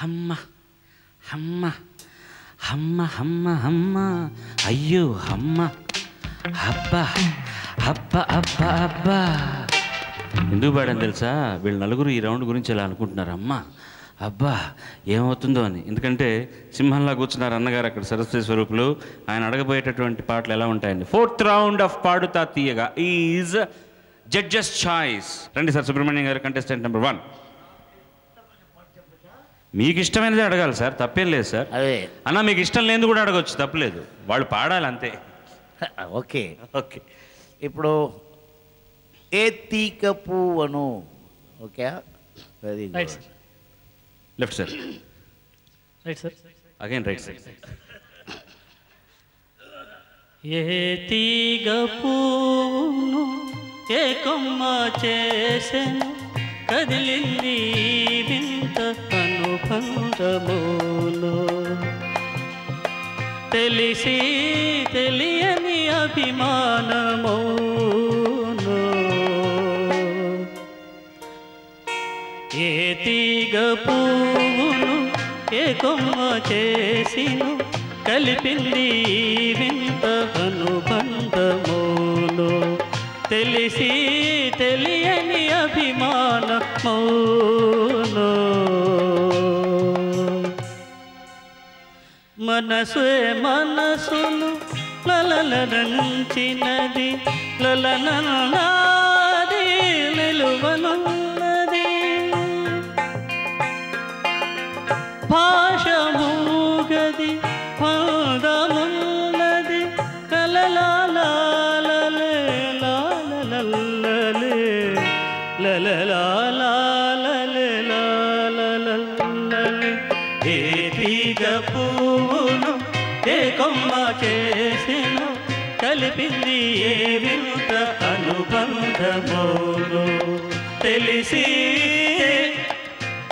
అమ్మ అమ్మ అమ్మ అమ్మ అమ్మ అయ్యో అమ్మ అబ్బా అబ్బా అబ్బా అబ్బా. ఎందుకు పాడని తెలుసా? వీళ్ళు నలుగురు ఈ రౌండ్ గురించి ఇలా అనుకుంటున్నారు, అమ్మ అబ్బా ఏమవుతుందో అని. ఎందుకంటే సింహంలా కూర్చున్నారు అన్నగారు అక్కడ సరస్వతి స్వరూపులు. ఆయన అడగబోయేటటువంటి పాటలు ఎలా ఉంటాయండి. 4th రౌండ్ ఆఫ్ పాడుతా తీయగా ఈజ్ జడ్జెస్ చాయిస్. రండి సార్ సుబ్రహ్మణ్యం గారు, కంటెస్టెంట్ నెంబర్ 1. మీకు ఇష్టమైనది అడగాలి సార్, తప్పేం లేదు సార్. అదే అన్న మీకు ఇష్టం లేనిది కూడా అడగవచ్చు, తప్పలేదు. వాళ్ళు పాడాలి అంతే. Okay okay. ఇప్పుడు ఏ తీగ పువ్వును. Okay, very good. Left sir, right sir, again right sir. ఏ తీగ పువ్వును ఏ కొమ్మ చేసెను, కదిలింది వింత అనుబంధములో, తెలిసి తెలియని అభిమానమును. ఏ తీగ పువ్వును ఏ కొమ్మ చేసిను, కలిపింది వింత అనుబంధములో, తెలిసి తెలియని అభిమానమును. మనసే మనసును లలలంచినది, లలనాది నిలువనున్నది, భాష మూగది పాదమున్నది, లలలాలలే లాలలలలే లలలాలలే లాలలలలే. ఏ తీగ పువ్వును ఏ కొమ్మ చేసెను, కలిపింది ఏ వింత అనుబంధములో, తెలిసి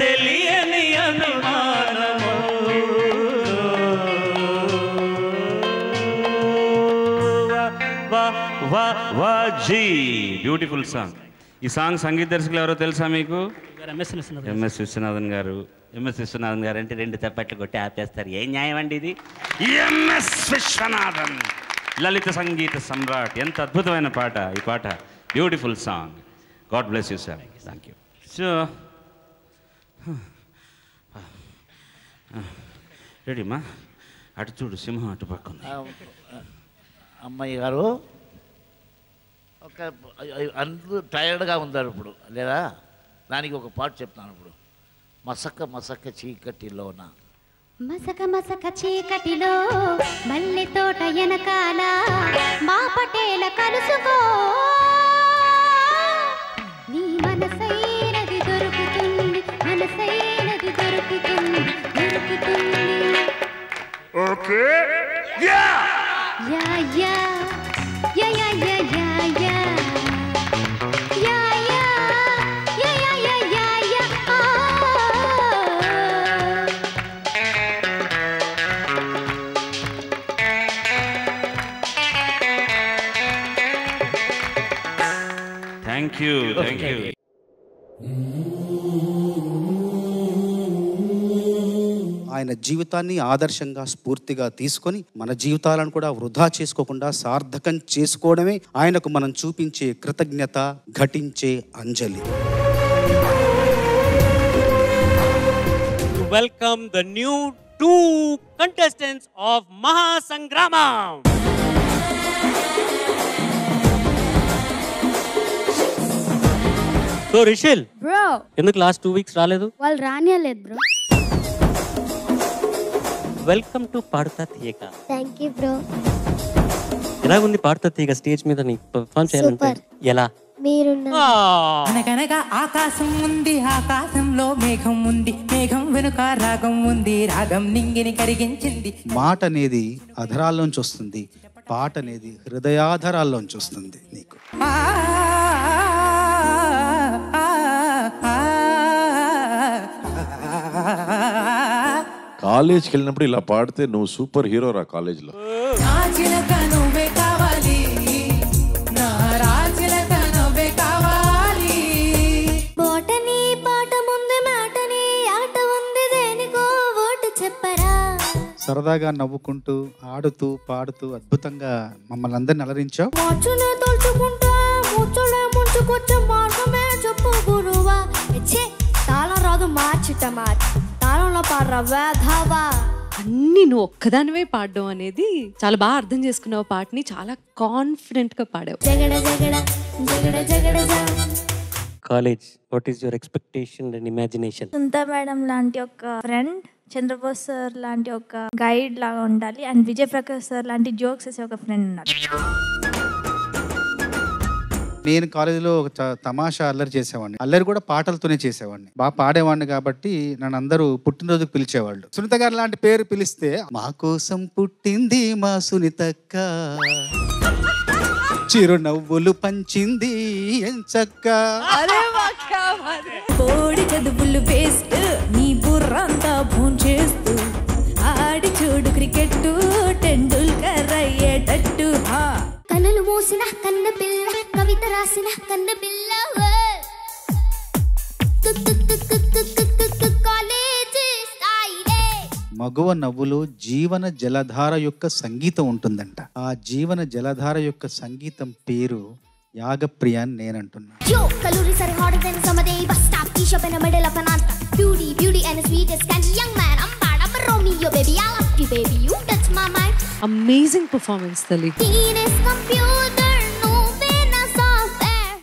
తెలియని అనుమానము. వాజీ బ్యూటిఫుల్ సాంగ్. ఈ సాంగ్ సంగీత దర్శకులు ఎవరో తెలుసా మీకు? ఎంఎస్ విశ్వనాథన్ గారు. ఎంఎస్ విశ్వనాథన్ గారు అంటే 2 తప్పట్లు కొట్టి ఆపేస్తారు. ఏం న్యాయం అండి ఇది? ఎంఎస్ విశ్వనాథన్, లలిత సంగీత సమ్రాట్. ఎంత అద్భుతమైన పాట ఈ పాట, beautiful song. God bless you sir. Thank you. So రెడీమా? అటు చూడు, సింహం అటు పక్క ఉంది. అమ్మాయి గారు ఒక అందరూ టైర్డ్గా ఉన్నారు ఇప్పుడు, లేదా? దానికి ఒక పాట చెప్తాను ఇప్పుడు. మసక మసక చీకటిలోన, మసక మసక చీకటిలో మల్లె తోట వెనకాల మా పటేల కలుసుకో, నీ మనసైనది దొరుకుతుంది, మనసైనది దొరుకుతుంది, దొరుకుతుంది. Okay. Yeah yeah yeah yeah yeah yeah yeah yeah yeah yeah yeah yeah yeah yeah. Thank you, thank you. ఆయన జీవితాన్ని ఆదర్శంగా స్ఫూర్తిగా తీసుకొని మన జీవితాలను కూడా వృధా చేసుకోకుండా సార్థకం చేసుకోవడమే ఆయనకు మనం చూపించే కృతజ్ఞత, ఘటించే అంజలి. Welcome the new 2 contestants of Mahasangramam. So Rishil bro, ఎందుకు లాస్ట్ 2 weeks రాలేదు? వాళ్ళు రానియలేదు bro. Welcome to Padutha Theeyaga. Thank you bro. ఎలాగుంది పాడుతా తీయక స్టేజ్ మీద నీ పర్ఫార్మ్ చేయాలంటే? ఎలా? అనగనగా ఆకాశం ఉంది, ఆకాశంలో మేఘం ఉంది, మేఘం వెనుక రాగం ఉంది, రాగం నింగిని కరిగించింది. మాట అనేది అధరాల్లోంచి వస్తుంది, పాట అనేది హృదయాధరాల్లోంచి వస్తుంది. నీకు కాలేజ్కి వెళ్ళినప్పుడు ఇలా పాడితే నువ్వు సూపర్ హీరో రా కాలేజ్లో. బోటనీ పాట ముందు మాటనీ ఆట ఉంది దేనికో సరదాగా నవ్వుకుంటూ ఆడుతూ పాడుతూ అద్భుతంగా మమ్మల్ని అందరిని అలరించావు. అన్ని నువ్వు ఒక్కదానివే పాడడం అనేది చాలా బాగా అర్థం చేసుకున్నావు. పాటని చాలా కాన్ఫిడెంట్ గా పాడావు. College, what is your expectation and imagination? సుంతా మేడం లాంటి ఒక ఫ్రెండ్, చంద్రబోస్ సార్ లాంటి ఒక గైడ్ లాగా ఉండాలి, అండ్ విజయ్ ప్రకాష్ సార్ లాంటి జోక్స్ వేసే ఒక ఫ్రెండ్ ఉండాలి. నేను కాలేజీలో ఒక తమాషా అల్లరి చేసేవాడిని. అల్లరి కూడా పాటలతోనే చేసేవాడిని. బాగా పాడేవాడిని కాబట్టి నన్ను అందరూ పుట్టినరోజుకు పిలిచేవాళ్ళు. సునీత గారు లాంటి పేరు పిలిస్తే మా కోసం పుట్టింది మా సునీతక్క, చిరునవ్వులు పంచింది ఎంచక్క. కోడి చదువులు వేస్ట్, నీ బుర్రంతా భోంచేస్తూ ఆడి చూడు క్రికెట్ టెండూల్కర్ అయ్యేటట్టు. కనులు మూసిన కన్న పిల్ల, కవిత రాసిన కన్న పిల్ల, కాలేజీ స్థాయిలే. మగువ నవ్వులో జీవన జలధార యొక్క సంగీతం ఉంటుందంట. ఆ జీవన జలధార యొక్క సంగీతం పేరు యాగప్రియ అని నేనంటున్నా. Yo, calories are harder than some day. Bus stop, t-shirt in the middle of an answer. Beauty and the sweetest kind. Young man, I'm bad. I'm a Romeo, baby. I love you, baby. You touch my mind. Amazing performance తల్లి. Teenage computer, no pain, no software.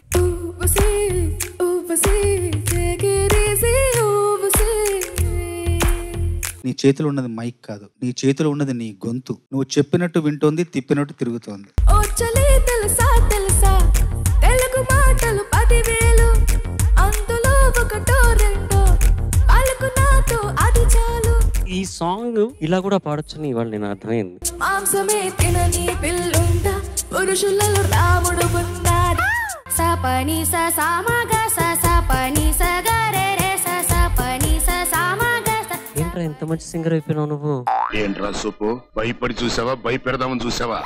take it easy, నీ చేతిలో ఉన్నది mic కాదు, నీ చేతిలో ఉన్నది నీ గొంతు. నువ్వు చెప్పినట్టు వింటోంది, తిప్పినట్టు తిరుగుతోంది. ఓ చలే తెలుసా తెలుసా, తెలుగు మాటలు 10,000, అందులో ఒకటో రెండో పలుకు నాతో అది చాలు. ఈ సాంగ్ ఇలా కూడా పాడొచ్చని ఇవాళ నేను అర్థమైంది. మాంసమే తినని పిల్లుందా, పురుషులలో రాముడు ఉన్నాడు. సపని సమాగ సపని సగరే రే సపని సమాగ. ఏంట్రా ఎంత మంచి సింగర్ అయిపోయినావు నువ్వు? ఏంట్రా సూపు, భయపడి చూసావా, భయపెడదామని చూసావా?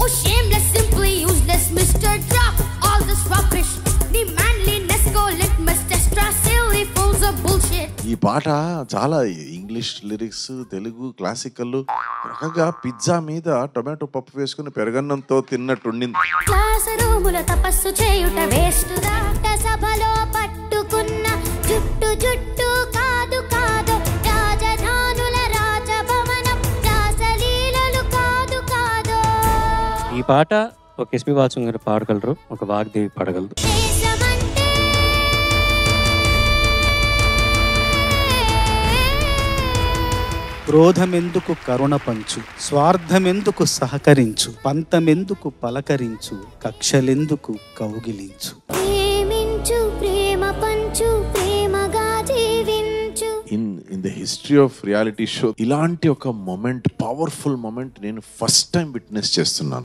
Oh, shameless, simply useless, Mr. Drop all this rubbish. The manliness go litmus test, silly fools of bullshit. ఈ పాట చాలా ఇంగ్లీష్ లిరిక్స్, తెలుగు క్లాసికల్, రకంగా పిజ్జా మీద టొమాటో పప్పు వేసుకుని పెరగన్నంతో తిన్నట్టుండింది. క్లాస్ రూముల తపస్సు చేయుట వేస్టుగా, సభలో పట్టుకున్న జుట్టు జుట్టు కాదు కాదు, రాజధానుల రాజభవనం రాసలీలలు కాదు కాదు. ఈ పాట ఒక ఎస్పి బాలసుబ్రహ్మణ్యం గారు పాడగలరు, ఒక వాగ్దేవి పాడగలరు. క్రోధమెందుకు కరుణ పంచు, స్వార్థమెందుకు సహకరించు, పంతమెందుకు పలకరించు, కక్షలెందుకు కౌగిలించు. ప్రేమించు, ప్రేమ పంచు, ప్రేమగా జీవించు. In the history of reality show ఇలాంటి ఒక మొమెంట్, పవర్ఫుల్ మొమెంట్ నేను ఫస్ట్ టైం విట్నెస్ చేస్తున్నాను.